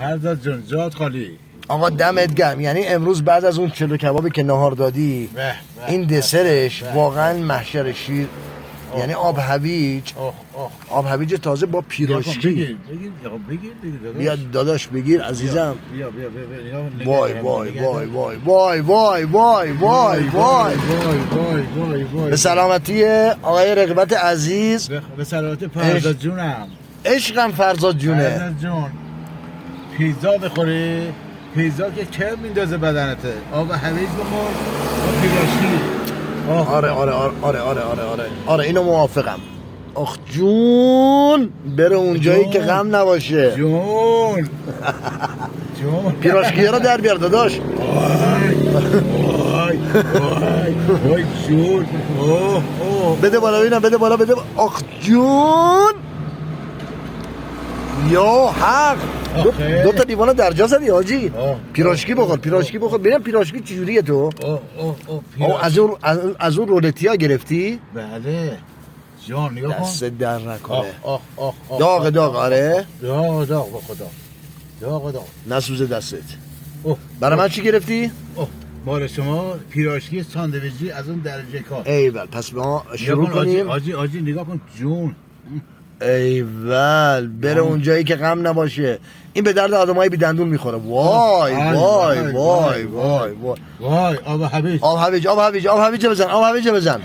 فرزاد جون جات خالی. آقا دمت گرم. یعنی امروز بعد از اون چلو کبابی که نهار دادی این دسرش واقعا محشر شیر، یعنی آب هویج، آب هویج تازه با پیراشکی. بیا داداش بگیر عزیزم. وای وای وای وای وای وای وای وای وای. به سلامتی آقای رغبت عزیز. به سلامتی فرزاد جونم. عشقم فرزاد جونه. فرزاد جون پیزا بخوری، پیزا که که میندازه بدنته. آب هویج بخور با پیراشکی. آره آره آره آره آره آره آره آره اینو موافقم. آخ جون بره اونجایی که غم نباشه. جون جون پیراشکی رو در بیار داداش. وای وای وای جون. بده بالا ببینم، بده بالا بده بالا. آخ جون یا حق. دو تا دیوانه در جا زدی حاجی. پیراشکی بخور، پیراشکی بخور. ببینم پیراشکی چجوریه تو؟ از اون رولتی ها گرفتی؟ بله جان نگاه کن. دست در نکنه. داغ داغ. آره داغ داغ با خدا. داغ داغ نسوزه دستت. برای من چی گرفتی؟ مال شما پیراشکی ساندویچی از اون درجه کار. ایول پس ما شروع کنیم. آجی نگاه کن جون. ایول بره اونجایی که غم نباشه. این به درد آدمای بی دندون میخوره. وای وای وای وای وای وای آب هویج. آب هویج آب هویج آب هویج بزن. آب هویج بزن.